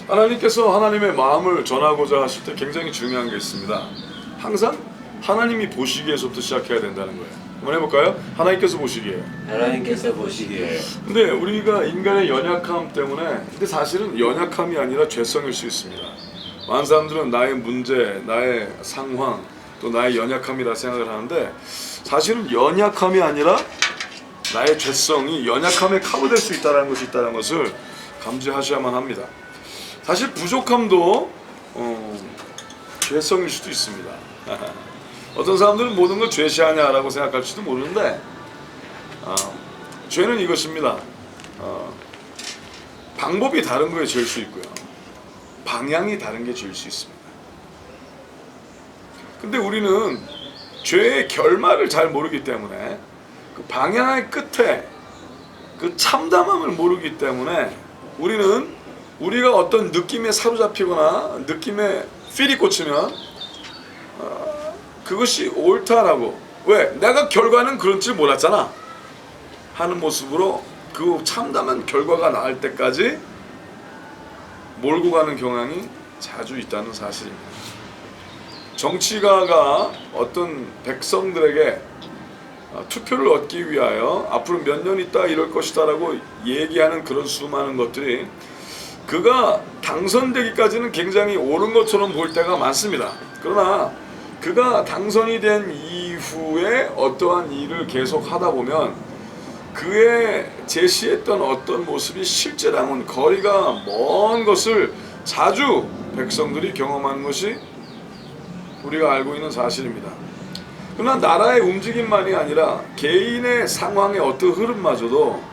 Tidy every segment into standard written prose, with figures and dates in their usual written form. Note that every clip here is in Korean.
하나님께서 하나님의 마음을 전하고자 하실 때 굉장히 중요한 게 있습니다. 항상 하나님이 보시기에서부터 시작해야 된다는 거예요. 한번 해볼까요? 하나님께서 보시기에. 하나님께서 보시기에. 근데 우리가 인간의 연약함 때문에, 근데 사실은 연약함이 아니라 죄성일 수 있습니다. 많은 사람들은 나의 문제, 나의 상황, 또 나의 연약함이라 생각을 하는데, 사실은 연약함이 아니라 나의 죄성이 연약함에 커버될 수 있다는 것을 감지하셔야만 합니다. 사실 부족함도 죄성일 수도 있습니다. 어떤 사람들은 모든 걸 죄시하냐라고 생각할지도 모르는데, 죄는 이것입니다. 방법이 다른 거에 죄일 수 있고요, 방향이 다른 게 죄일 수 있습니다. 근데 우리는 죄의 결말을 잘 모르기 때문에, 그 방향의 끝에 그 참담함을 모르기 때문에, 우리가 어떤 느낌에 사로잡히거나 느낌에 필이 꽂히면 그것이 옳다라고, 왜? 내가 결과는 그런 줄 몰랐잖아 하는 모습으로 그 참담한 결과가 나올 때까지 몰고 가는 경향이 자주 있다는 사실입니다. 정치가가 어떤 백성들에게 투표를 얻기 위하여 앞으로 몇 년 있다 이럴 것이다 라고 얘기하는 그런 수많은 것들이, 그가 당선되기까지는 굉장히 옳은 것처럼 보일 때가 많습니다. 그러나 그가 당선이 된 이후에 어떠한 일을 계속 하다 보면 그의 제시했던 어떤 모습이 실제랑은 거리가 먼 것을 자주 백성들이 경험하는 것이 우리가 알고 있는 사실입니다. 그러나 나라의 움직임만이 아니라 개인의 상황의 어떤 흐름마저도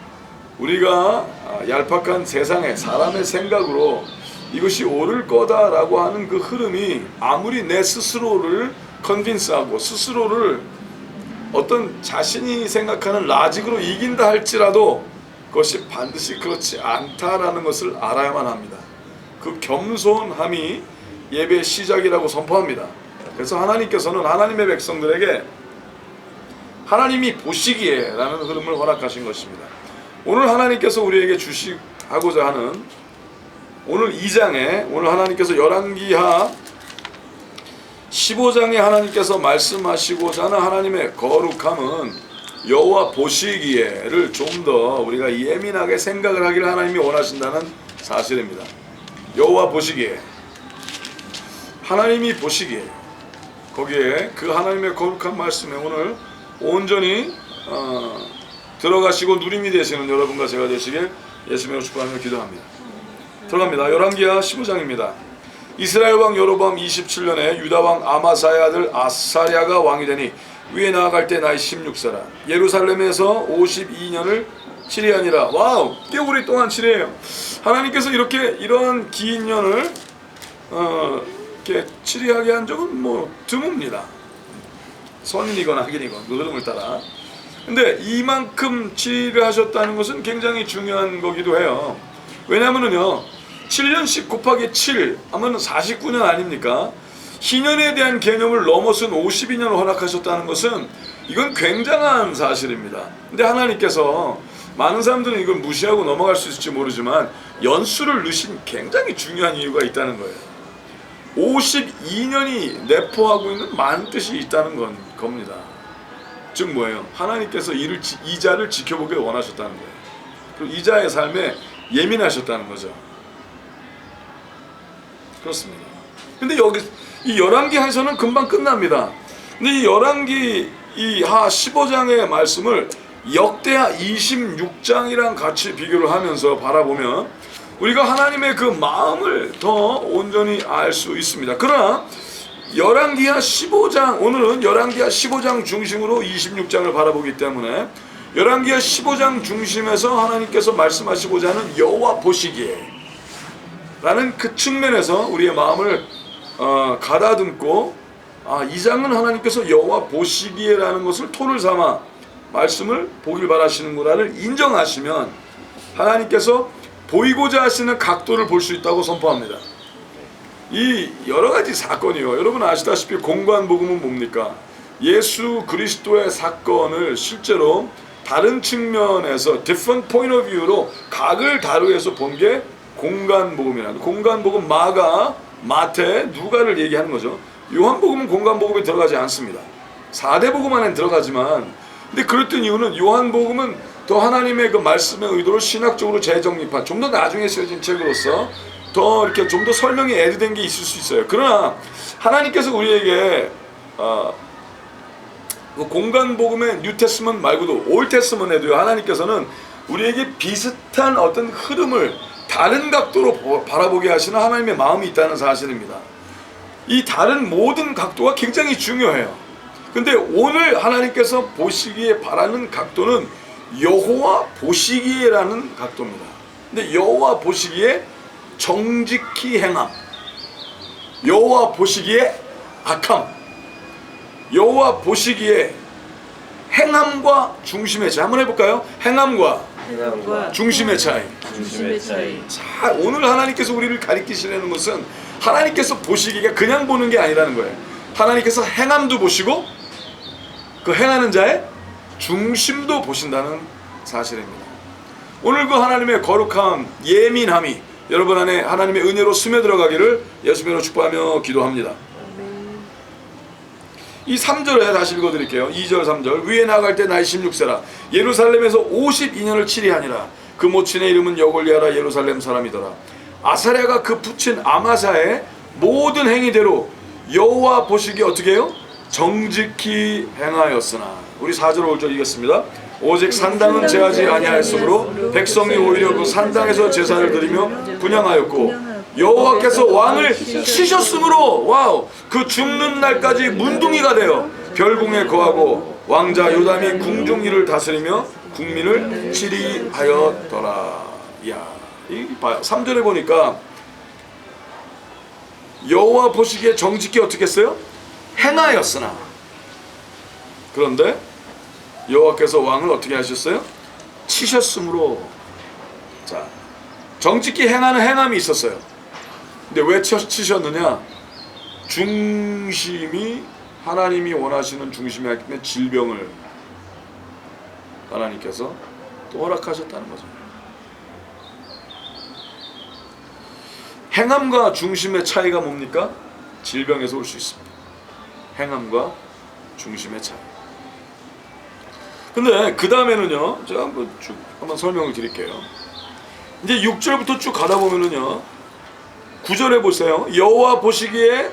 우리가 얄팍한 세상의 사람의 생각으로 이것이 옳을 거다라고 하는 그 흐름이 아무리 내 스스로를 컨빈스하고 스스로를 어떤 자신이 생각하는 라직으로 이긴다 할지라도 그것이 반드시 그렇지 않다라는 것을 알아야만 합니다. 그 겸손함이 예배의 시작이라고 선포합니다. 그래서 하나님께서는 하나님의 백성들에게 하나님이 보시기에 라는 흐름을 허락하신 것입니다. 오늘 하나님께서 우리에게 주시고자 하는 오늘 2장에, 오늘 하나님께서 열왕기하 15장에 하나님께서 말씀하시고자 하는 하나님의 거룩함은 여호와 보시기에를 좀 더 우리가 예민하게 생각을 하기를 하나님이 원하신다는 사실입니다. 여호와 보시기에, 하나님이 보시기에, 거기에 그 하나님의 거룩한 말씀에 오늘 온전히 들어가시고 누림이 되시는 여러분과 제가 되시길 예수님의 축복하며 기도합니다. 들어갑니다. 열왕기하 15장입니다. 이스라엘 왕 여로보암 27년에 유다 왕 아마사의 아들 아사랴가 왕이 되니 위에 나아갈 때 나이 16세라. 예루살렘에서 52년을 치리하니라. 와우, 꽤 오랫동안 치리해요. 하나님께서 이런 긴 년을 이렇게 치리하게 한 적은 뭐 드뭅니다. 선인이거나 악인이거나 그 흐름을 따라. 근데 이만큼 치리를 하셨다는 것은 굉장히 중요한 거기도 해요. 왜냐면은요, 7년씩 곱하기 7 하면 49년 아닙니까? 희년에 대한 개념을 넘어선 52년을 허락하셨다는 것은 이건 굉장한 사실입니다. 근데 하나님께서, 많은 사람들은 이걸 무시하고 넘어갈 수 있을지 모르지만 연수를 넣으신 굉장히 중요한 이유가 있다는 거예요. 52년이 내포하고 있는 많은 뜻이 있다는 겁니다. 즉 뭐예요? 하나님께서 이자를 지켜보길 원하셨다는 거예요. 그리고 이자의 삶에 예민하셨다는 거죠. 그렇습니다. 근데 여기 이 열왕기하에서는 금방 끝납니다. 근데 이 열왕기 이 하 15장의 말씀을 역대하 26장이랑 같이 비교를 하면서 바라보면 우리가 하나님의 그 마음을 더 온전히 알 수 있습니다. 그러나 열왕기하 15장, 오늘은 열왕기하 15장 중심으로 26장을 바라보기 때문에 열왕기하 15장 중심에서 하나님께서 말씀하시고자 하는 여호와 보시기에 라는 그 측면에서 우리의 마음을 가다듬고, 이 장은 하나님께서 여호와 보시기에 라는 것을 토를 삼아 말씀을 보길 바라시는구나를 인정하시면 하나님께서 보이고자 하시는 각도를 볼 수 있다고 선포합니다. 이 여러 가지 사건이요, 여러분 아시다시피 공관복음은 뭡니까? 예수 그리스도의 사건을 실제로 다른 측면에서 different point of view로 각을 다루어서 본 게 공간복음이라는 공간복음 마가, 마태, 누가를 얘기하는 거죠. 요한복음은 공간복음에 들어가지 않습니다. 4대 복음 안에 들어가지만 근데 그랬던 이유는 요한복음은 더 하나님의 그 말씀의 의도를 신학적으로 재정립한 좀 더 나중에 쓰여진 책으로서 더 이렇게 좀 더 설명이 애드된 게 있을 수 있어요. 그러나 하나님께서 우리에게 그 공간복음의 뉴테스먼 말고도 올테스먼에도요 하나님께서는 우리에게 비슷한 어떤 흐름을 다른 각도로 바라보게 하시는 하나님의 마음이 있다는 사실입니다. 이 다른 모든 각도가 굉장히 중요해요. 근데 오늘 하나님께서 보시기에 바라는 각도는 여호와 보시기에라는 각도입니다. 근데 여호와 보시기에 정직히 행함, 여호와 보시기에 악함, 여호와 보시기에 행함과 중심의 차이. 한번 해볼까요? 행함과 중심의 차이. 자, 오늘 하나님께서 우리를 가리키시려는 것은 하나님께서 보시기가 그냥 보는 게 아니라는 거예요. 하나님께서 행함도 보시고 그 행하는 자의 중심도 보신다는 사실입니다. 오늘 그 하나님의 거룩함, 예민함이 여러분 안에 하나님의 은혜로 스며들어가기를 예수님으로 축복하며 기도합니다. 이 3절에 다시 읽어드릴게요. 2절 3절. 위에 나갈 때 나이 16세라 예루살렘에서 52년을 치리하니라. 그 모친의 이름은 여골리아라 예루살렘 사람이더라. 아사랴가 그 부친 아마사의 모든 행위대로 여호와 보시기에 어떻게 해요? 정직히 행하였으나. 우리 4절 5절 읽겠습니다. 오직 산당은 제하지 아니하였으므로 백성이 오히려 그 산당에서 제사를 드리며 분향하였고 여호와께서 왕을 치셨으므로 와우 그 죽는 날까지 문둥이가 되어 별궁에 거하고 왕자 요담이 궁중 일을 다스리며 국민을 치리하였더라. 이야, 이 봐요. 3절에 보니까 여호와 보시기에 정직히 어떻게 했어요? 행하였으나. 그런데 여호와께서 왕을 어떻게 하셨어요? 치셨으므로. 자, 정직히 행하는 행함이 있었어요. 근데 왜 치셨느냐? 중심이 하나님이 원하시는 중심이 하기 질병을 하나님께서 또 허락하셨다는 거죠. 행함과 중심의 차이가 뭡니까? 질병에서 올 수 있습니다. 행함과 중심의 차이. 근데 그 다음에는요, 제가 한번 설명을 드릴게요. 이제 6절부터 쭉 가다 보면은요, 9절에 보세요. 여호와 보시기에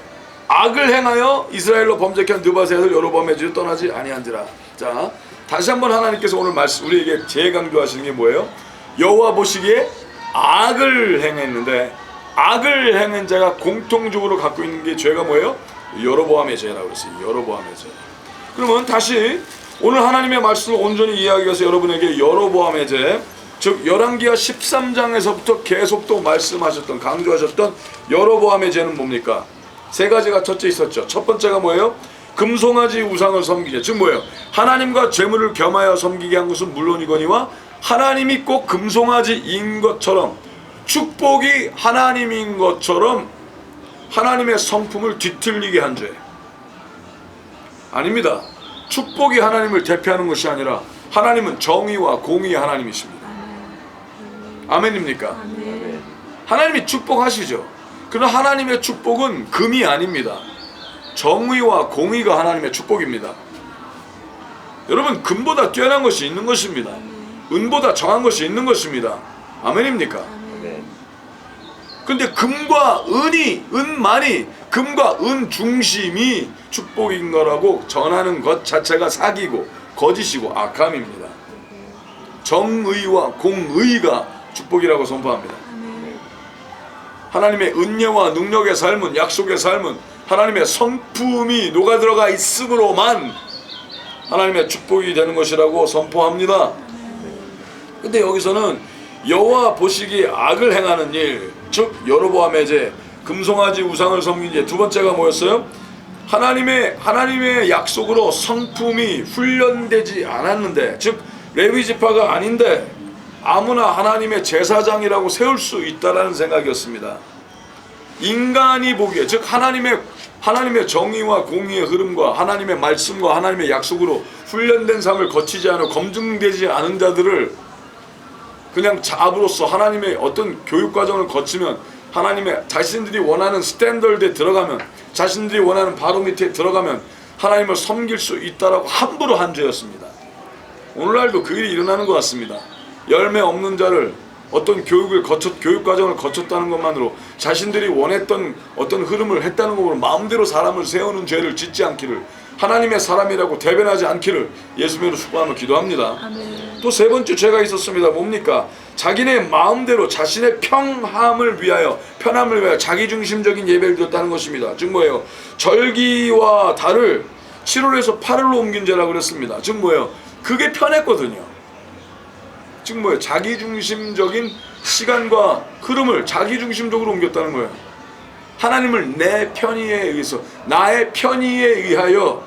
악을 행하여 이스라엘로 범죄한 느바셋을 여로보암의 집을 떠나지 아니한지라. 자, 다시 한번 하나님께서 오늘 말씀 우리에게 재강조하시는 게 뭐예요? 여호와 보시기에 악을 행했는데 악을 행한 자가 공통적으로 갖고 있는 게 죄가 뭐예요? 여로보암의 죄라고 그랬어요. 여로보암의 죄. 그러면 다시 오늘 하나님의 말씀을 온전히 이해하기 위해서 여러분에게 여로보암의 죄, 즉 열왕기하 13장에서부터 계속 또 말씀하셨던 강조하셨던 여로보암의 죄는 뭡니까? 세 가지가 첫째 있었죠. 첫 번째가 뭐예요? 금송아지 우상을 섬기자. 즉 뭐예요? 하나님과 재물을 겸하여 섬기게 한 것은 물론이거니와 하나님이 꼭 금송아지인 것처럼 축복이 하나님인 것처럼 하나님의 성품을 뒤틀리게 한 죄. 아닙니다. 축복이 하나님을 대표하는 것이 아니라 하나님은 정의와 공의의 하나님이십니다. 아멘입니까? 아멘. 하나님이 축복하시죠. 그러나 하나님의 축복은 금이 아닙니다. 정의와 공의가 하나님의 축복입니다. 여러분, 금보다 뛰어난 것이 있는 것입니다. 은보다 정한 것이 있는 것입니다. 아멘입니까? 아멘. 근데 금과 은만이 금과 은 중심이 축복인 거라고 전하는 것 자체가 사기고 거짓이고 악함입니다. 정의와 공의가 축복이라고 선포합니다. 하나님의 은혜와 능력의 삶은, 약속의 삶은 하나님의 성품이 녹아들어가 있으므로만 하나님의 축복이 되는 것이라고 선포합니다. 근데 여기서는 여호와 보시기에 악을 행하는 일, 즉 여로보암의 죄, 금송아지 우상을 섬긴 죄. 두 번째가 뭐였어요? 하나님의 약속으로 성품이 훈련되지 않았는데, 즉 레위 지파가 아닌데 아무나 하나님의 제사장이라고 세울 수 있다라는 생각이었습니다. 인간이 보기에, 즉 하나님의 정의와 공의의 흐름과 하나님의 말씀과 하나님의 약속으로 훈련된 삶을 거치지 않고 검증되지 않은 자들을 그냥 자부로서 하나님의 어떤 교육 과정을 거치면 하나님의 자신들이 원하는 스탠더드에 들어가면 자신들이 원하는 바로미터에 들어가면 하나님을 섬길 수 있다라고 함부로 한 죄였습니다. 오늘날도 그 일이 일어나는 것 같습니다. 열매 없는 자를 어떤 교육 과정을 거쳤다는 것만으로 자신들이 원했던 어떤 흐름을 했다는 것으로 마음대로 사람을 세우는 죄를 짓지 않기를, 하나님의 사람이라고 대변하지 않기를 예수님으로 축복하며 기도합니다. 또 세 번째 죄가 있었습니다. 뭡니까? 자기네 마음대로 자신의 편함을 위하여 자기중심적인 예배를 드렸다는 것입니다. 즉 뭐예요? 절기와 달을 7월에서 8월로 옮긴 죄라고 그랬습니다. 즉 뭐예요? 그게 편했거든요. 즉 뭐예요? 자기중심적인 시간과 흐름을 자기중심적으로 옮겼다는 거예요. 하나님을 내 편의에 의해서, 나의 편의에 의하여,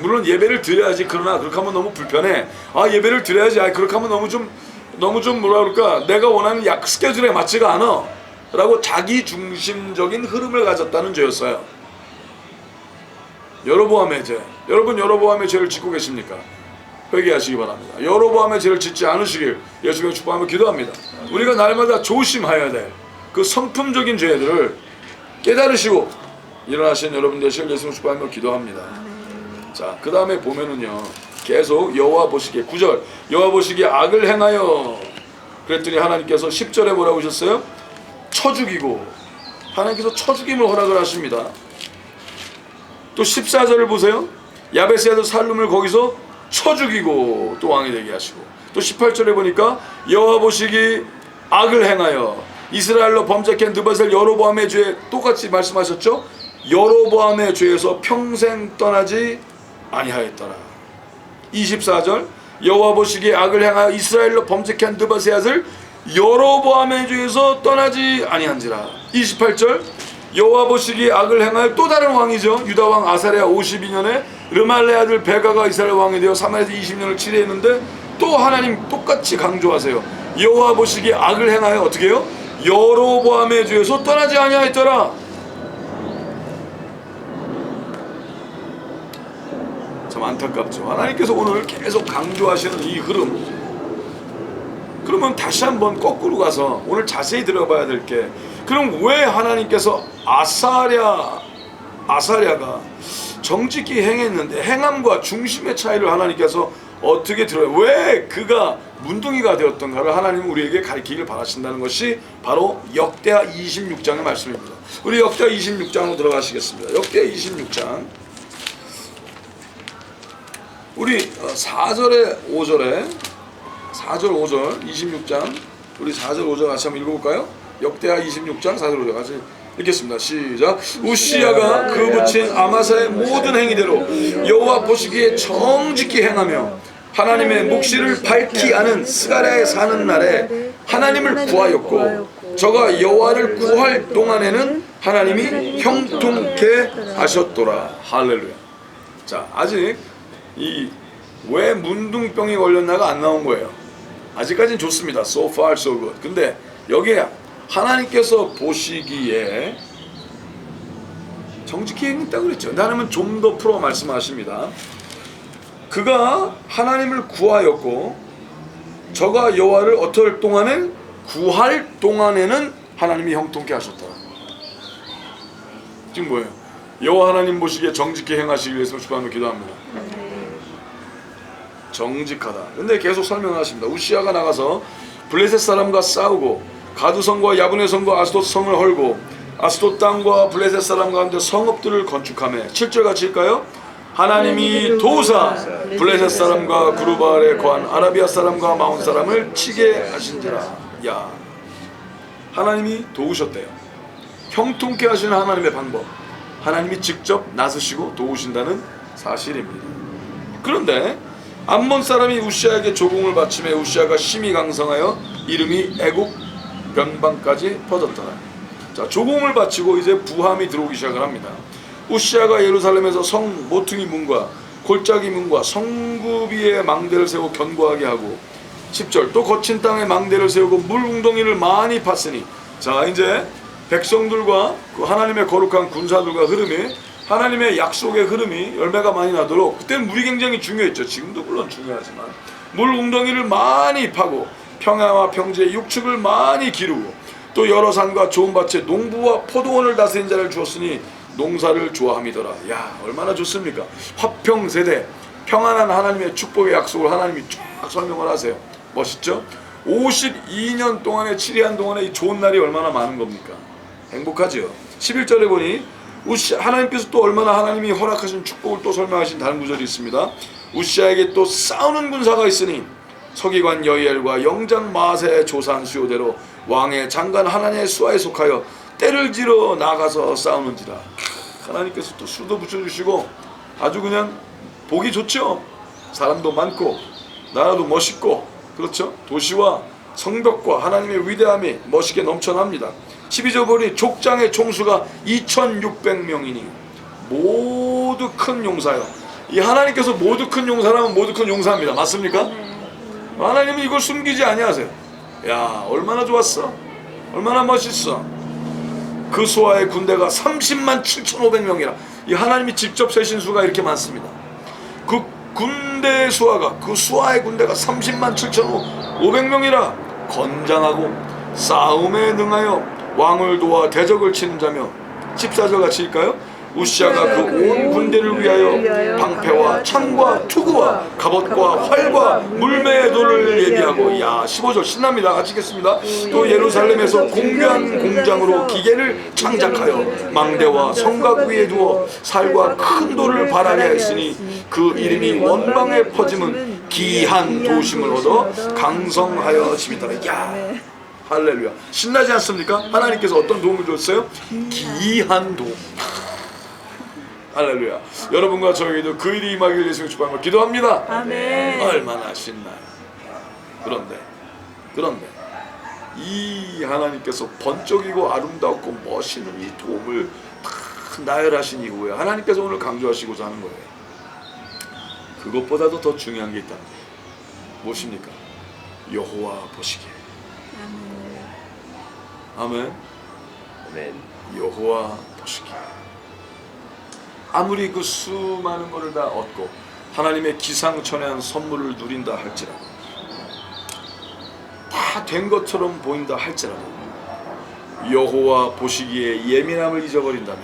물론 예배를 드려야지. 그러나 그렇게 하면 너무 불편해. 예배를 드려야지. 그렇게 하면 너무 좀 뭐라 그럴까, 내가 원하는 스케줄에 맞지가 않아 라고 자기중심적인 흐름을 가졌다는 죄였어요. 여로보암의 죄. 여러분 여로보암의 죄를 짓고 계십니까? 회개하시기 바랍니다. 여로보암의 죄를 짓지 않으시길 예수님의 축복하며 기도합니다. 우리가 날마다 조심해야 될 그 성품적인 죄들을 깨달으시고 일어나신 여러분 되시길 예수님의 축복하며 기도합니다. 자, 그 다음에 보면은요, 계속 여호와 보시기에 9절, 여호와 보시기에 악을 행하여 그랬더니 하나님께서 10절에 뭐라고 하셨어요? 쳐 죽이고, 하나님께서 쳐 죽임을 허락을 하십니다. 또 14절을 보세요. 야베스 아들 살룸을 거기서 쳐 죽이고 또 왕이 되게 하시고, 또 18절에 보니까 여호와 보시기 악을 행하여 이스라엘로 범죄한 느바셀 여로보암의 죄, 똑같이 말씀하셨죠? 여로보암의 죄에서 평생 떠나지 아니하였더라. 24절, 여호와 보시기에 악을 행하여 이스라엘로 범죄한 느바셀 아들 여로보암의 죄에서 떠나지 아니한지라. 28절, 여호와 보시기에 악을 행하여 또 다른 왕이죠. 유다 왕 아사랴 52년에 르말레 아들 베가가 이스라엘 왕이 되어 사마리아에서 20년을 치리했는데 또 하나님 똑같이 강조하세요. 여호와 보시기에 악을 행하여 어떻게 해요? 여로보암의 죄에서 떠나지 아니하였더라. 참 안타깝죠. 하나님께서 오늘 계속 강조하시는 이 흐름, 그러면 다시 한번 거꾸로 가서 오늘 자세히 들어봐야 될 게, 그럼 왜 하나님께서 아사랴가 정직히 행했는데 행함과 중심의 차이를 하나님께서 어떻게 들어요? 왜 그가 문둥이가 되었던가를 하나님은 우리에게 가르치기를 바라신다는 것이 바로 역대하 26장의 말씀입니다. 우리 역대하 26장으로 들어가시겠습니다. 역대하 26장, 우리 4절에 5절에 4절 5절 26장, 우리 4절 5절 같이 한번 읽어볼까요? 역대하 26장 4절 5절 같이 읽겠습니다. 시작. 우시야가 그 붙인 아마사의 모든 행위대로 여호와 보시기에 정직히 행하며 하나님의 묵시를 밝히 아는 스가랴에 사는 날에 하나님을 구하였고, 저가 여호와를 구할 동안에는 하나님이 형통케 하셨더라. 할렐루야. 자, 아직 이 왜 문둥병이 걸렸나가 안 나온 거예요. 아직까지는 좋습니다. So far so good. 근데 여기에 하나님께서 보시기에 정직히 행했다고 그랬죠. 하나님은 좀 더 풀어 말씀하십니다. 그가 하나님을 구하였고, 저가 여호와를 어떨 동안에 구할 동안에는 하나님이 형통케 하셨다. 지금 뭐예요? 여호와 하나님 보시기에 정직히 행하시기 위해서 축복하며 기도합니다. 정직하다. 근데 계속 설명하십니다. 우시야가 나가서 블레셋 사람과 싸우고 가드성과 야브네 성과 아스돗 성을 헐고 아스돗 땅과 블레셋 사람 가운데 성읍들을 건축하며, 7절 같이 읽까요? 하나님이 도우사 블레셋 사람과 구르바알에 거한 아라비아 사람과 마온 사람을 치게 하신지라. 야, 하나님이 도우셨대요. 형통케 하시는 하나님의 방법, 하나님이 직접 나서시고 도우신다는 사실입니다. 그런데 암몬 사람이 우시아에게 조공을 바치매 우시아가 심히 강성하여 이름이 애국 변방까지 퍼졌더라. 자, 조공을 바치고 이제 부함이 들어오기 시작을 합니다. 우시아가 예루살렘에서 성 모퉁이 문과 골짜기 문과 성구비에 망대를 세우고 견고하게 하고, 10절, 또 거친 땅에 망대를 세우고 물 웅덩이를 많이 팠으니, 자, 이제 백성들과 그 하나님의 거룩한 군사들과 흐름이, 하나님의 약속의 흐름이 열매가 많이 나도록, 그때는 물이 굉장히 중요했죠. 지금도 물론 중요하지만 물 웅덩이를 많이 파고 평야와 평지의 육축을 많이 기르고 또 여러 산과 좋은 밭에 농부와 포도원을 다스린 자를 주었으니 농사를 좋아함이더라. 야, 얼마나 좋습니까? 화평세대, 평안한 하나님의 축복의 약속을 하나님이 쫙 설명을 하세요. 멋있죠? 52년 동안의 치리한 동안에 이 좋은 날이 얼마나 많은 겁니까? 행복하죠. 11절에 보니 하나님께서 또 얼마나 하나님이 허락하신 축복을 또 설명하신 다른 구절이 있습니다. 우시아에게 또 싸우는 군사가 있으니 서기관 여이엘과 영장 마세의 조산 수요대로 왕의 장관 하나님의 수하에 속하여 때를 지러 나가서 싸우는지라. 하나님께서 또 수도 붙여주시고 아주 그냥 보기 좋죠. 사람도 많고 나라도 멋있고, 그렇죠? 도시와 성벽과 하나님의 위대함이 멋있게 넘쳐납니다. 12절 보니 족장의 총수가 2600명이니 모두 큰 용사요. 이 하나님께서 모두 큰 용사라면 모두 큰 용사입니다. 맞습니까? 하나님은 이걸 숨기지 아니하세요. 야, 얼마나 좋았어? 얼마나 멋있어? 그 수하의 군대가 30만 7,500명이라. 이 하나님이 직접 세신 수가 이렇게 많습니다. 그 군대의 수하가, 그 수하의 군대가 30만 7,500명이라 건장하고 싸움에 능하여 왕을 도와 대적을 치는 자며. 14절 같이 읽까요? 우시아가 그 온 군대를 위하여 방패와 창과 투구와 갑옷과 활과 물매의 돌을 예비하고. 야, 15절 신납니다. 같이 읽겠습니다. 또 예루살렘에서 공개한 공장으로 기계를 창작하여 망대와 성곽 위에 두어 살과 큰 돌을 발하게 했으니 그 이름이 원방에 퍼짐은 기한 도심을 얻어 강성하여 집이더라. 야, 할렐루야. 신나지 않습니까? 하나님께서 어떤 도움을 줬어요? 기한 도움. 할렐루야. 여러분과 저에게도 그 일이 임하기를 예수님 축복하며 기도합니다. 아멘. 얼마나 신나요. 그런데 이 하나님께서 번쩍이고 아름답고 멋있는 이 도움을 다 나열하신 이후에 하나님께서 오늘 강조하시고자 하는 거예요. 그것보다도 더 중요한 게 있답니다. 무엇입니까? 여호와 보시기에. 아멘. 아멘. 여호와 보시기에. 아무리 그 수많은 것을 다 얻고 하나님의 기상천외한 선물을 누린다 할지라도, 다 된 것처럼 보인다 할지라도 여호와 보시기에 예민함을 잊어버린다면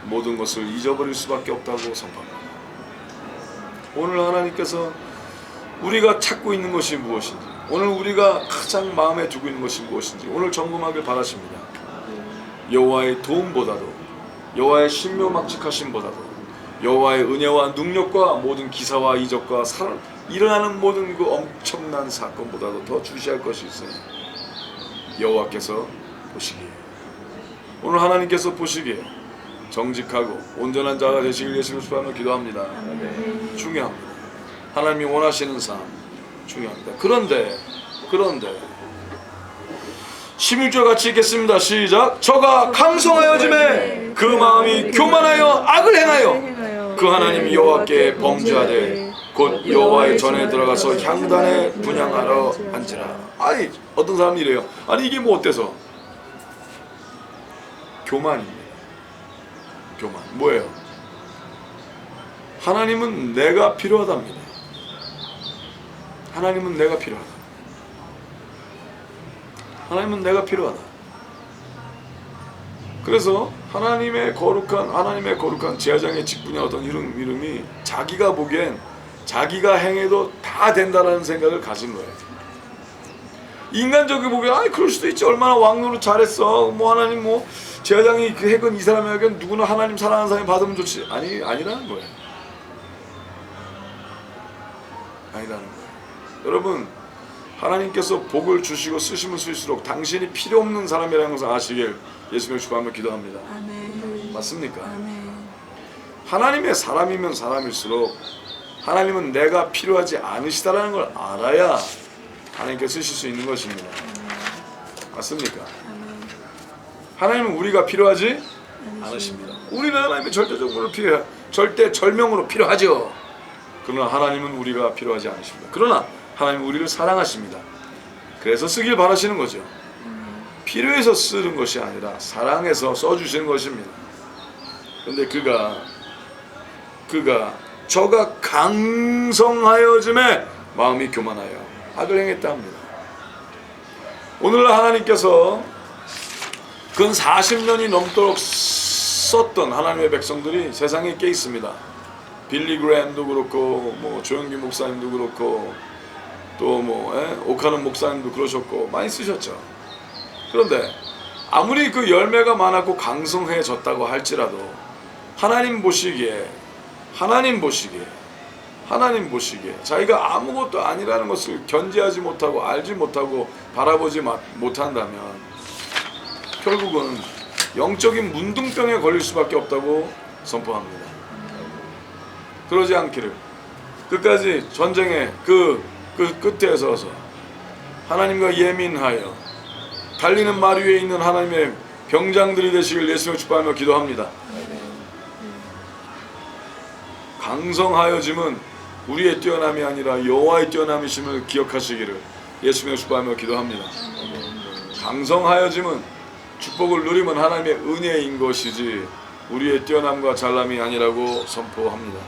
모든 것을 잊어버릴 수밖에 없다고 선포합니다. 오늘 하나님께서 우리가 찾고 있는 것이 무엇인지, 오늘 우리가 가장 마음에 두고 있는 것이 무엇인지 오늘 점검하길 바라십니다. 여호와의 도움보다도, 여호와의 신묘막측하심보다도, 여호와의 은혜와 능력과 모든 기사와 이적과 일어나는 모든 그 엄청난 사건보다도 더 주시할 것이 있으니 여호와께서 보시기에, 오늘 하나님께서 보시기에 정직하고 온전한 자가 되시길 예수님을 축복하며 기도합니다. 중요합니다. 하나님이 원하시는 삶 중요합니다. 그런데 11절 같이 읽겠습니다. 시작. 저가 강성하여짐에 그 마음이 교만하여 악을 행하여 그 하나님 여호와께 범죄하되 곧 여호와의 전에 들어가서 향단에 분향하러 앉으라. 아니, 어떤 사람이 이래요. 아니, 이게 뭐 어때서? 교만입니다. 교만. 뭐예요? 하나님은 내가 필요하답니다. 하나님은 내가 필요하다. 하나님은 내가 필요하다. 그래서 하나님의 거룩한 제사장의 직분의 어떤 이름이 자기가 보기엔 자기가 행해도 다 된다라는 생각을 가진 거예요. 인간적으로 보기엔 아이 그럴 수도 있지, 얼마나 왕노릇 잘했어, 뭐 하나님 뭐 제사장이 그 핵은 이 사람에게 누구나 하나님 사랑하는 사람이 받으면 좋지. 아니라는 거예요. 아니라는 거예요. 여러분, 하나님께서 복을 주시고 쓰시면 쓸수록 당신이 필요 없는 사람이라는 것을 아시길 예수님을 축복하며 기도합니다. 아멘. 맞습니까? 아멘. 하나님의 사람이면 사람일수록 하나님은 내가 필요하지 않으시다라는 걸 알아야 하나님께 쓰실 수 있는 것입니다. 맞습니까? 하나님은 우리가 필요하지 않으십니다. 우리는 하나님의 절대절명으로 필요하죠. 그러나 하나님은 우리가 필요하지 않으십니다. 그러나 하나님은 우리를 사랑하십니다. 그래서 쓰길 바라시는 거죠. 필요해서 쓰는 것이 아니라 사랑해서 써주시는 것입니다. 그런데 그가 저가 강성하여짐에 마음이 교만하여 악을 행했다 합니다. 오늘날 하나님께서 근 40년이 넘도록 썼던 하나님의 백성들이 세상에 꽤 있습니다. 빌리 그레햄도 그렇고 뭐 조영기 목사님도 그렇고 또 뭐 오카는 목사님도 그러셨고 많이 쓰셨죠. 그런데 아무리 그 열매가 많았고 강성해졌다고 할지라도 하나님 보시기에 자기가 아무것도 아니라는 것을 견지하지 못하고 알지 못하고 바라보지 못한다면 결국은 영적인 문둥병에 걸릴 수밖에 없다고 선포합니다. 그러지 않기를 끝까지 전쟁의 그 끝에 서서 하나님과 예민하여 달리는 말 위에 있는 하나님의 병장들이 되시길 예수님을 축복하며 기도합니다. 강성하여짐은 우리의 뛰어남이 아니라 여호와의 뛰어남이심을 기억하시기를 예수님을 축복하며 기도합니다. 강성하여짐은 축복을 누리면 하나님의 은혜인 것이지 우리의 뛰어남과 잘남이 아니라고 선포합니다.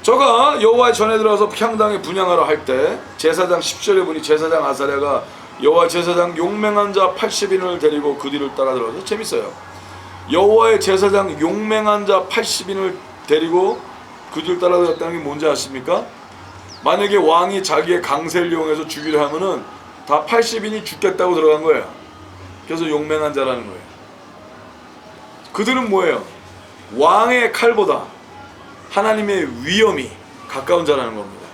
저가 여호와의 전에 들어가서 향당에 분향하러 할 때 제사장 10절에 보니 제사장 아사랴가 여호와 제사장 용맹한 자 80인을 데리고 그 뒤를 따라 들어가서 재밌어요. 여호와의 제사장 용맹한 자 80인을 데리고 그 뒤를 따라 들어갔다는 게 뭔지 아십니까? 만약에 왕이 자기의 강세를 이용해서 죽이려 하면은 다 80인이 죽겠다고 들어간 거예요. 그래서 용맹한 자라는 거예요. 그들은 뭐예요? 왕의 칼보다 하나님의 위엄이 가까운 자라는 겁니다.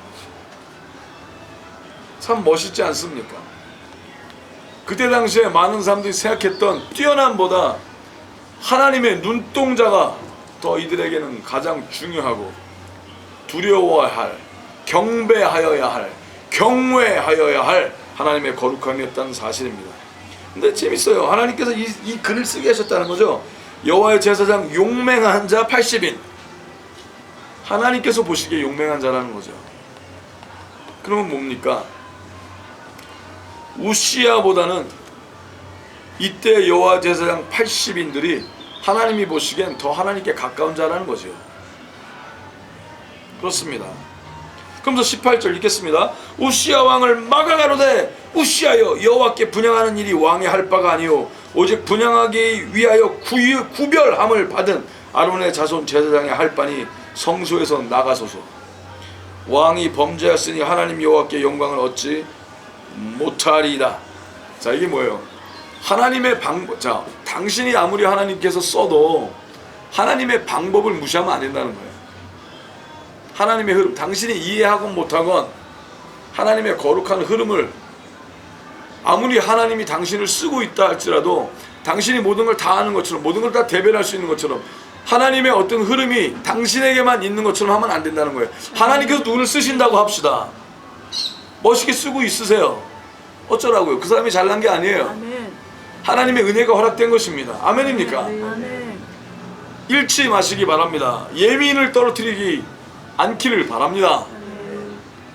참 멋있지 않습니까? 그때 당시에 많은 사람들이 생각했던 뛰어남보다 하나님의 눈동자가 더 이들에게는 가장 중요하고 두려워야 할, 경배하여야 할, 경외하여야 할 하나님의 거룩함이었다는 사실입니다. 근데 재밌어요. 하나님께서 이 글을 쓰게 하셨다는 거죠. 여호와의 제사장 용맹한 자 80인. 하나님께서 보시기에 용맹한 자라는 거죠. 그러면 뭡니까? 우시야보다는 이때 여호와 제사장 80인들이 하나님이 보시기엔 더 하나님께 가까운 자라는 거죠. 그렇습니다. 그럼 저 18절 읽겠습니다. 우시야 왕을 막아가로되 우시하여 여호와께 분향하는 일이 왕이 할 바가 아니요 오직 분향하기 위하여 구별함을 받은 아론의 자손 제사장이 할 바니 성소에서 나가소서. 왕이 범죄하였으니 하나님 여호와께 영광을 얻지 못하리이다. 자, 이게 뭐예요? 하나님의 방법. 자, 당신이 아무리 하나님께서 써도 하나님의 방법을 무시하면 안 된다는 거예요. 하나님의 흐름, 당신이 이해하건 못하건 하나님의 거룩한 흐름을 아무리 하나님이 당신을 쓰고 있다 할지라도 당신이 모든 걸 다 아는 것처럼 모든 걸 다 대변할 수 있는 것처럼 하나님의 어떤 흐름이 당신에게만 있는 것처럼 하면 안 된다는 거예요. 하나님께서 누구를 쓰신다고 합시다. 멋있게 쓰고 있으세요. 어쩌라고요? 그 사람이 잘난 게 아니에요. 아멘. 하나님의 은혜가 허락된 것입니다. 아멘입니까? 아멘. 잃지 마시기 바랍니다. 예민을 떨어뜨리기 않기를 바랍니다.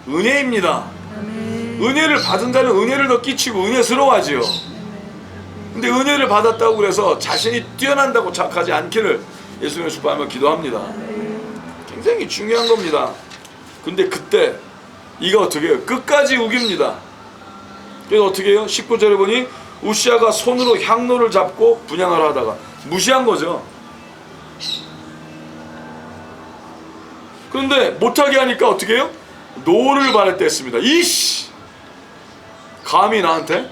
은혜입니다. 은혜를 받은 자는 은혜를 더 끼치고 은혜스러워하지요. 근데 은혜를 받았다고 그래서 자신이 뛰어난다고 착하지 않기를 예수님의 축복하며 기도합니다. 굉장히 중요한 겁니다. 근데 그때 이거 어떻게 해요? 끝까지 우깁니다. 그래서 어떻게 해요? 19절에 보니 우시아가 손으로 향로를 잡고 분향을 하다가 무시한 거죠. 그런데 못하게 하니까 어떻게 해요? 노를 바랬다 했습니다. 이씨! 감히 나한테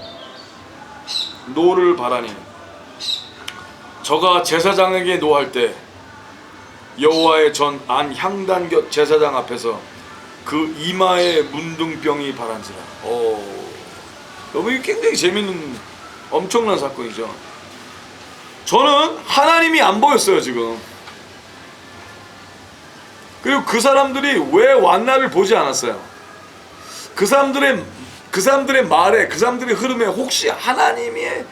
노를 바라니. 저가 제사장에게 노할 때 여호와의 전 안 향단 곁 제사장 앞에서 그 이마에 문둥병이 바란지라. 여러분, 이게 굉장히 재밌는 엄청난 사건이죠. 저는 하나님이 안 보였어요 지금. 그리고 그 사람들이 왜 왔나를 보지 않았어요. 그 사람들의 말에, 그 사람들의 흐름에 혹시 하나님의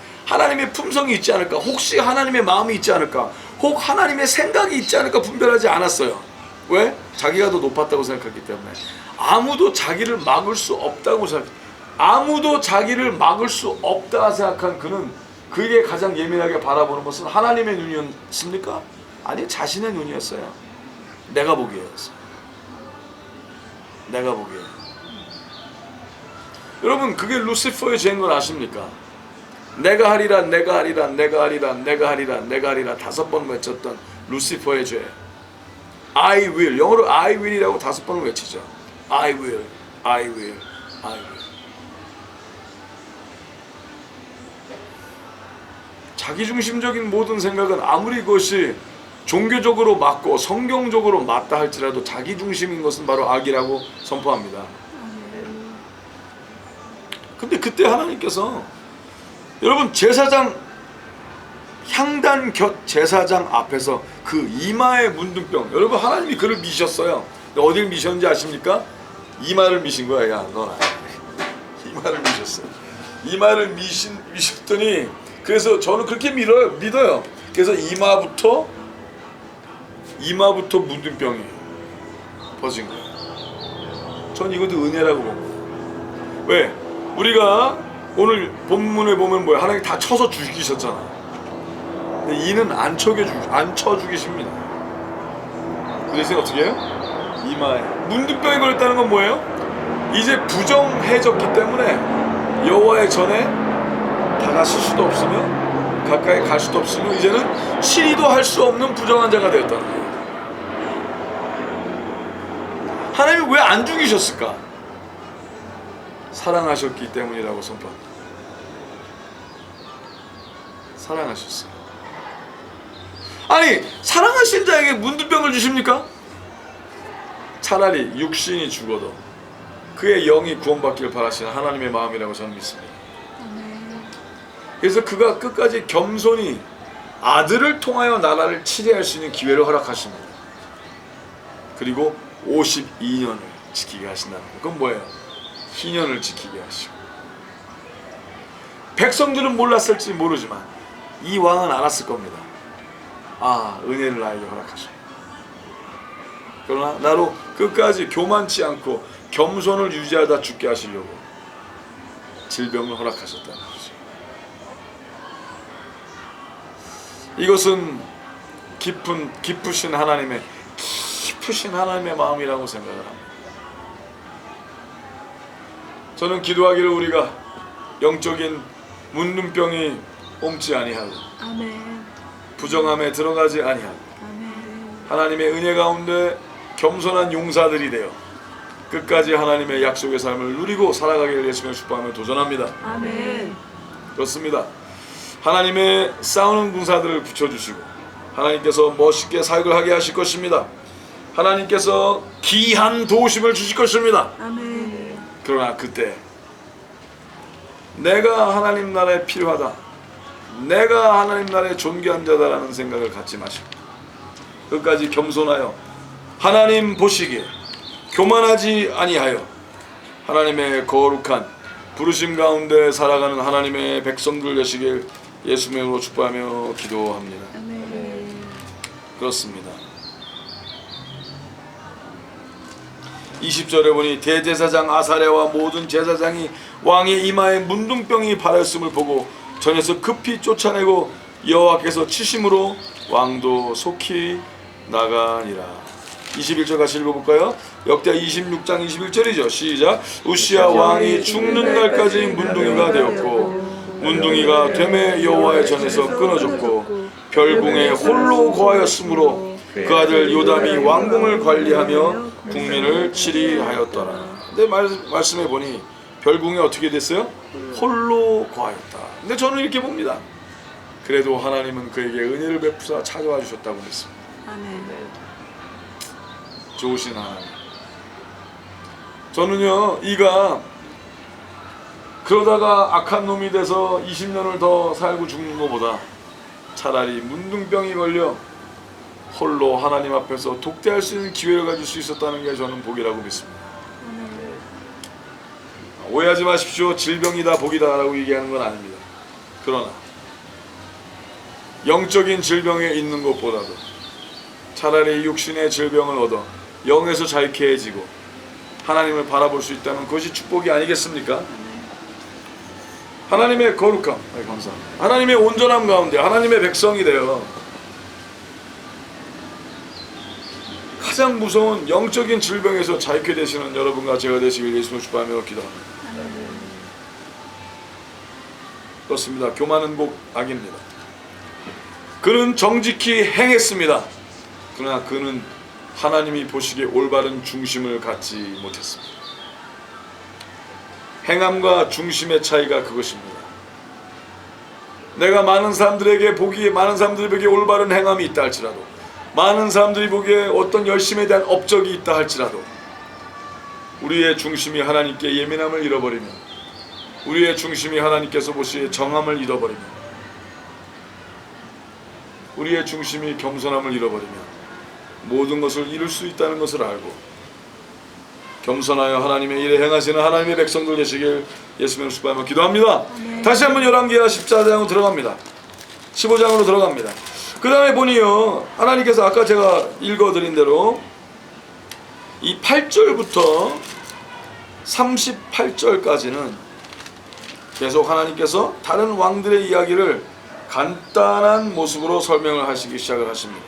품성이 있지 않을까, 혹시 하나님의 마음이 있지 않을까, 혹 하나님의 생각이 있지 않을까 분별하지 않았어요. 왜? 자기가 더 높았다고 생각했기 때문에. 아무도 자기를 막을 수 없다고 아무도 자기를 막을 수 없다 생각한 그는 그에게 가장 예민하게 바라보는 것은 하나님의 눈이었습니까? 아니, 자신의 눈이었어요. 내가 보기에였어요. 내가 보기에. 여러분 그게 루시퍼의 죄인 걸 아십니까? 내가 하리라 내가 하리라 내가 하리라 내가 하리라 내가 하리라 5번 외쳤던 루시퍼의 죄. I will, 영어로 I will이라고 5번을 외치죠. I will, I will, I will. 자기중심적인 모든 생각은 아무리 그것이 종교적으로 맞고 성경적으로 맞다 할지라도 자기중심인 것은 바로 악이라고 선포합니다. 근데 그때 하나님께서 여러분 제사장 향단 곁 제사장 앞에서 그 이마의 문둥병, 여러분 하나님이 그를 미셨어요. 어딜 미셨는지 아십니까? 이마를 미신 거야. 야 너나 이마를 미셨어요. 이마를 미셨더니 그래서 저는 그렇게 믿어요. 그래서 이마부터 문둥병이 퍼진 거예요. 전 이것도 은혜라고 봅니다. 왜? 우리가 오늘 본문에 보면 뭐야? 하나님 다 쳐서 죽이셨잖아. 근데 이는 안 쳐 죽이십니다. 그 대신 어떻게 해요? 이마에 문둥병이 걸렸다는 건 뭐예요? 이제 부정해졌기 때문에 여호와의 전에 다가설 수도 없으며 가까이 갈 수도 없으며 이제는 치리도 할 수 없는 부정한 자가 되었다는 거예요. 하나님이 왜 안 죽이셨을까? 사랑하셨기 때문이라고 선포합니다. 사랑하셨어요. 아니 사랑하신 자에게 문둥병을 주십니까? 차라리 육신이 죽어도 그의 영이 구원받기를 바라시는 하나님의 마음이라고 저는 믿습니다. 그래서 그가 끝까지 겸손히 아들을 통하여 나라를 치리할 수 있는 기회를 허락하십니다. 그리고 52년을 지키게 하신다는 것. 그건 뭐예요? 희년을 지키게 하시고. 백성들은 몰랐을지 모르지만 이 왕은 알았을 겁니다. 아, 은혜를 나에게 허락하시고. 그러나 나로 끝까지 교만치 않고 겸손을 유지하다 죽게 하시려고 질병을 허락하셨다는 거죠. 이것은 깊으신 하나님의 마음이라고 생각을 합니다. 저는 기도하기를 우리가 영적인 문둥병이 옮지 아니하고 부정함에 들어가지 아니하고 하나님의 은혜 가운데 겸손한 용사들이 되어 끝까지 하나님의 약속의 삶을 누리고 살아가기를 예수님의 축복하며 도전합니다. 아멘. 그렇습니다. 하나님의 싸우는 군사들을 붙여주시고 하나님께서 멋있게 사역을 하게 하실 것입니다. 하나님께서 귀한 도우심을 주실 것입니다. 아멘. 그러나 그때 내가 하나님 나라에 필요하다, 내가 하나님 나라에 존귀한 자다라는 생각을 갖지 마시고 끝까지 겸손하여 하나님 보시기에 교만하지 아니하여 하나님의 거룩한 부르심 가운데 살아가는 하나님의 백성들 되시길 예수님의 이름으로 축복하며 기도합니다. 아멘. 그렇습니다. 20절에 보니 대제사장 아사랴와 모든 제사장이 왕의 이마에 문둥병이 발하였음을 보고 전에서 급히 쫓아내고 여호와께서 치심으로 왕도 속히 나가니라. 21절 같이 읽어볼까요? 역대 26장 21절이죠. 시작. 우시야 왕이 죽는 날까지 문둥이가 되었고 문둥이가 되매 여호와의 전에서 끊어졌고 별궁에 홀로 거하였으므로 그 아들 요담이 왕궁을 관리하며 국민을 치리하였더라. 근데 말씀해 보니 별궁에 어떻게 됐어요? 홀로 거하였다. 근데 저는 이렇게 봅니다. 그래도 하나님은 그에게 은혜를 베푸사 찾아와 주셨다고 믿습니다. 아멘. 좋으신 하나님. 저는요, 이가 그러다가 악한 놈이 돼서 20년을 더 살고 죽는 것보다 차라리 문둥병이 걸려 홀로 하나님 앞에서 독대할 수 있는 기회를 가질 수 있었다는 게 저는 복이라고 믿습니다. 오해하지 마십시오. 질병이다 복이다 라고 얘기하는 건 아닙니다. 그러나 영적인 질병에 있는 것보다도 차라리 육신의 질병을 얻어 영에서 자유케해지고 하나님을 바라볼 수 있다면 그것이 축복이 아니겠습니까? 하나님의 거룩함, 감사합니다. 하나님의 온전함 가운데 하나님의 백성이 되어 가장 무서운 영적인 질병에서 자유케 되시는 여러분과 제가 되시길 예수님을 축복하며 기도합니다. 그렇습니다. 교만은 곧 악입니다. 그는 정직히 행했습니다. 그러나 그는 하나님이 보시기에 올바른 중심을 갖지 못했습니다. 행함과 중심의 차이가 그것입니다. 내가 많은 사람들에게 보기에 올바른 행함이 있다 할지라도, 많은 사람들이 보기에 어떤 열심에 대한 업적이 있다 할지라도, 우리의 중심이 하나님께 예민함을 잃어버리면, 우리의 중심이 하나님께서 보시기에 정함을 잃어버리면, 우리의 중심이 겸손함을 잃어버리면 모든 것을 잃을 수 있다는 것을 알고 겸손하여 하나님의 일에 행하시는 하나님의 백성들 되시길 예수님을 축복하며 기도합니다. 다시 한번 열왕기하 14장으로 들어갑니다. 15장으로 들어갑니다. 그 다음에 보니요, 하나님께서 아까 제가 읽어드린 대로 이 8절부터 38절까지는 계속 하나님께서 다른 왕들의 이야기를 간단한 모습으로 설명을 하시기 시작을 하십니다.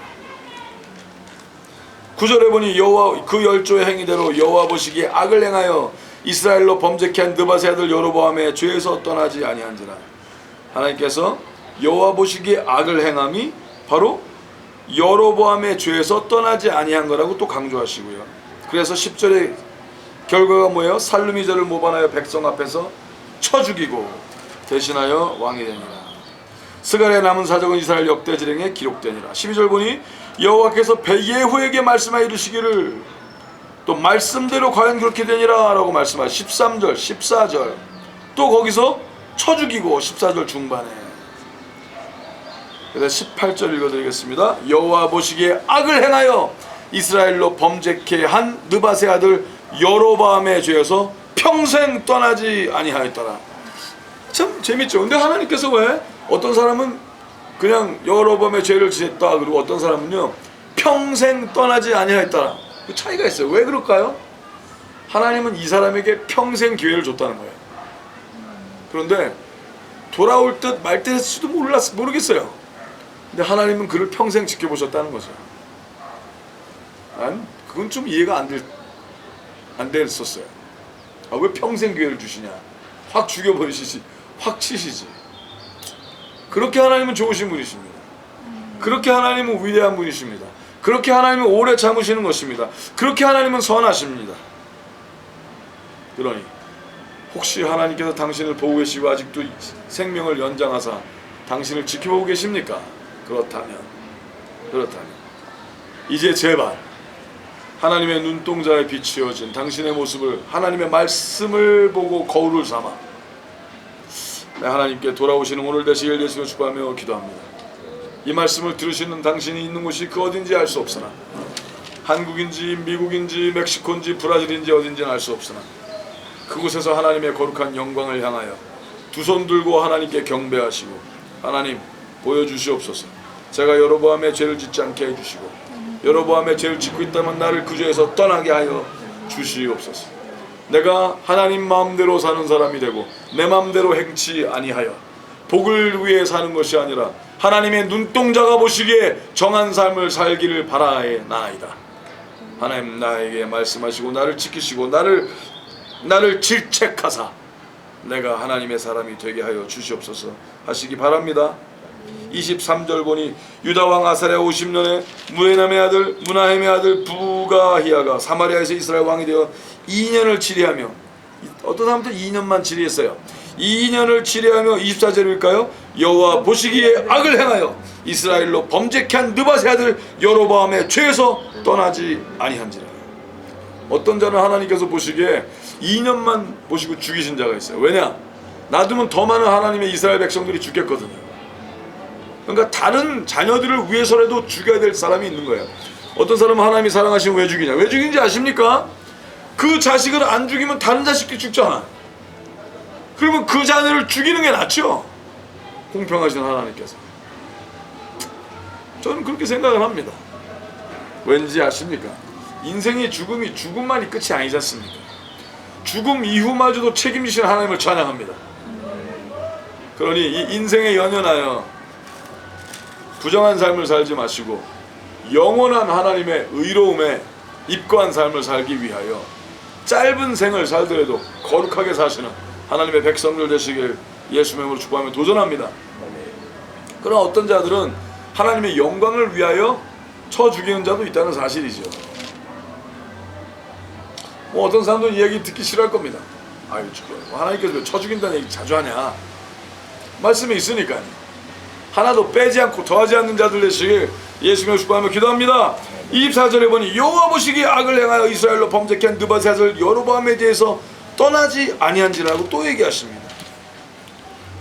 9절에 보니 여호와 그 열조의 행위대로 여호와 보시기에 악을 행하여 이스라엘로 범죄케 한 느밧의 아들 여로보암의 죄에서 떠나지 아니한지라. 하나님께서 여호와 보시기에 악을 행함이 바로 여로보암의 죄에서 떠나지 아니한 거라고 또 강조하시고요. 그래서 10절의 결과가 뭐예요? 살룸이 저를 모반하여 백성 앞에서 쳐 죽이고 대신하여 왕이 되니라. 스갈의 남은 사적은 이스라엘 역대지령에 기록되니라. 12절 보니 여호와께서 예후에게 말씀하여 이르시기를 또 말씀대로 과연 그렇게 되니라 라고 말씀하여 13절 14절 또 거기서 쳐 죽이고 14절 중반에. 그래서 18절 읽어드리겠습니다. 여호와 보시기에 악을 행하여 이스라엘로 범죄케 한 느밧의 아들 여로보암의 죄에서 평생 떠나지 아니하였더라. 참 재밌죠. 근데 하나님께서 왜 어떤 사람은 그냥 여로보암의 죄를 지었다 그리고 어떤 사람은요 평생 떠나지 아니하였더라. 그 차이가 있어요. 왜 그럴까요? 하나님은 이 사람에게 평생 기회를 줬다는 거예요. 그런데 돌아올 듯 말 듯 했을지도 모르겠어요. 근데 하나님은 그를 평생 지켜보셨다는 거죠. 난 그건 좀 이해가 안 됐었어요. 아, 왜 평생 기회를 주시냐? 확 죽여버리시지, 확 치시지. 그렇게 하나님은 좋으신 분이십니다. 그렇게 하나님은 위대한 분이십니다. 그렇게 하나님은 오래 참으시는 것입니다. 그렇게 하나님은 선하십니다. 그러니 혹시 하나님께서 당신을 보고 계시고 아직도 생명을 연장하사 당신을 지켜보고 계십니까? 그렇다면 이제 제발 하나님의 눈동자에 비추어진 당신의 모습을 하나님의 말씀을 보고 거울을 삼아 하나님께 돌아오시는 오늘 되시길 예수로 축복하며 기도합니다. 이 말씀을 들으시는 당신이 있는 곳이 그 어딘지 알 수 없으나 한국인지 미국인지 멕시코인지 브라질인지 어딘지는 알 수 없으나 그곳에서 하나님의 거룩한 영광을 향하여 두 손 들고 하나님께 경배하시고 하나님 보여주시옵소서. 제가 여로보암의 죄를 짓지 않게 해주시고 여로보암의 죄를 짓고 있다면 나를 그 죄에서 떠나게 하여 주시옵소서. 내가 하나님 마음대로 사는 사람이 되고 내 마음대로 행치 아니하여 복을 위해 사는 것이 아니라 하나님의 눈동자가 보시기에 정한 삶을 살기를 바라나이다. 하나님 나에게 말씀하시고 나를 지키시고 나를 질책하사 내가 하나님의 사람이 되게 하여 주시옵소서 하시기 바랍니다. 23절 보니 유다왕 아사랴 50년에 무나헴의 아들 부가히야가 사마리아에서 이스라엘 왕이 되어 2년을 치리하며, 어떤 사람들은 2년만 치리했어요. 2년을 치리하며 24절일까요? 여호와 보시기에 악을 행하여 이스라엘로 범죄케 한 느밧의 아들 여로보암의 죄에서 떠나지 아니한지라. 어떤 자는 하나님께서 보시기에 2년만 보시고 죽이신 자가 있어요. 왜냐? 놔두면 더 많은 하나님의 이스라엘 백성들이 죽겠거든요. 그러니까 다른 자녀들을 위해서라도 죽여야 될 사람이 있는 거예요. 어떤 사람은 하나님이 사랑하시면 왜 죽이냐? 왜 죽이는지 아십니까? 그 자식을 안 죽이면 다른 자식도 죽잖아. 그러면 그 자녀를 죽이는 게 낫죠. 공평하신 하나님께서. 저는 그렇게 생각을 합니다. 왠지 아십니까? 인생의 죽음만이 끝이 아니지 않습니까? 죽음 이후마저도 책임지시는 하나님을 찬양합니다. 그러니 이 인생에 연연하여 부정한 삶을 살지 마시고 영원한 하나님의 의로움에 입고한 삶을 살기 위하여 짧은 생을 살더라도 거룩하게 사시는 하나님의 백성들 되시길 예수의 이름으로 축복하며 도전합니다. 그러나 어떤 자들은 하나님의 영광을 위하여 쳐 죽이는 자도 있다는 사실이죠. 뭐 어떤 사람들은 이 얘기 듣기 싫어할 겁니다. 아유 하나님께서 왜 쳐 죽인다는 얘기 자주 하냐. 말씀에 있으니까요. 하나도 빼지 않고 더하지 않는 자들 되시길 예수님을 축복하며 기도합니다. 24절에 보니 여호와 보시기에 악을 행하여 이스라엘로 범죄케 한 느바세 아들 여로보암에 대해서 떠나지 아니한지라고 또 얘기하십니다.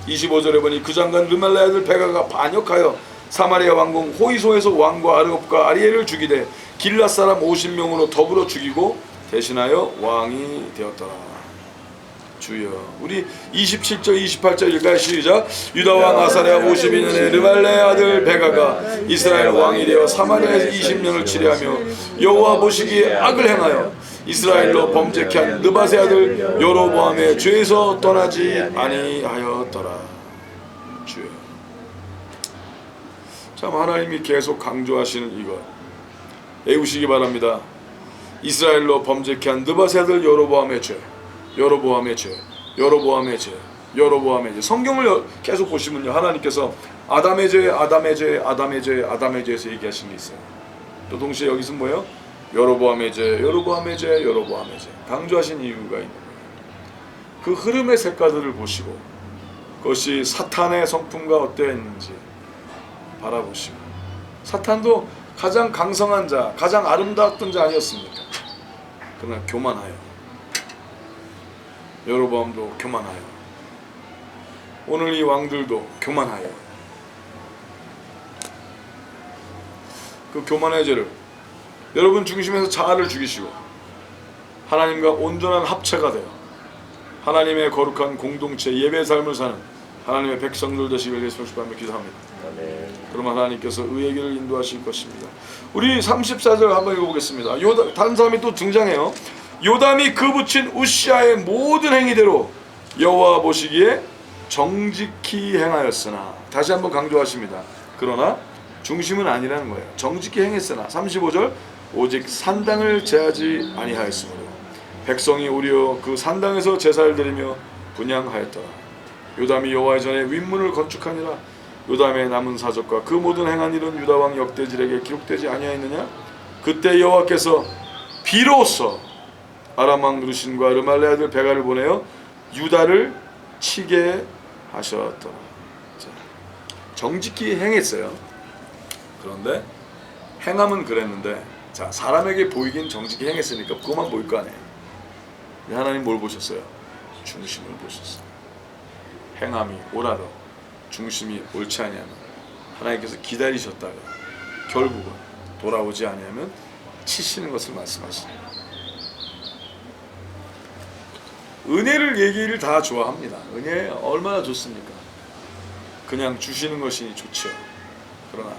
25절에 보니 그 장관 르말레 아들 베가가 반역하여 사마리아 왕궁 호이소에서 왕과 아르곱과 아리엘을 죽이되 길랏 사람 50명으로 더불어 죽이고 대신하여 왕이 되었더라. 주여. 우리 27절 28절 읽어요. 시작. 유다왕 아사랴 52년에 르말레 아들 베가가 이스라엘 왕이 되어 사마리아에서 20년을 치레하며 여호와 보시기에 악을 행하여 이스라엘로 범죄케 한 느바세 아들 여로보암의 죄에서 떠나지 아니하였더라. 주여. 참 하나님이 계속 강조하시는 이것 외우시기 바랍니다. 이스라엘로 범죄케 한 느바세 아들 여로보암의 죄, 여로보암의 죄, 여로보암의 죄, 여로보암의 죄. 성경을 계속 보시면요, 하나님께서 아담의 죄, 아담의 죄, 아담의 죄, 아담의 죄에서 얘기하신 게 있어요. 또 동시에 여기서 뭐예요? 여로보암의 죄, 여로보암의 죄, 여로보암의 죄. 강조하신 이유가 있는 거예요. 그 흐름의 색깔들을 보시고 그것이 사탄의 성품과 어떠했는지 바라보시고, 사탄도 가장 강성한 자, 가장 아름다웠던 자 아니었습니까? 그러나 교만하여, 여로보암도 교만하여, 오늘 이 왕들도 교만하여, 그 교만의 죄를 여러분 중심에서 자아를 죽이시고 하나님과 온전한 합체가 되어 하나님의 거룩한 공동체 예배 삶을 사는 하나님의 백성들 되시길 예수님을 축복하며 기도합니다. 그러면 하나님께서 의의 길을 인도하실 것입니다. 우리 34절 한번 읽어보겠습니다. 다른 사람이 또 등장해요. 요담이 그 붙인 우시아의 모든 행위대로 여호와 보시기에 정직히 행하였으나, 다시 한번 강조하십니다. 그러나 중심은 아니라는 거예요. 정직히 행했으나 35절 오직 산당을 제하지 아니하였으므로 백성이 오히려 그 산당에서 제사를 드리며 분향하였더라. 요담이 여호와의 전에 윗문을 건축하니라. 요담의 남은 사적과 그 모든 행한 일은 유다왕 역대질에게 기록되지 아니하였느냐? 그때 여호와께서 비로소 아람왕 누신과 르말레 아들 베가를 보내어 유다를 치게 하셨더라. 자, 정직히 행했어요. 그런데 행함은 그랬는데, 자, 사람에게 보이긴 정직히 행했으니까 그것만 보일 거 아니에요. 하나님 뭘 보셨어요? 중심을 보셨어요. 행함이 옳아도 중심이 옳지 아니하면 하나님께서 기다리셨다가 결국은 돌아오지 아니하면 치시는 것을 말씀하시네요. 은혜를 얘기를 다 좋아합니다. 은혜 얼마나 좋습니까? 그냥 주시는 것이 좋죠. 그러나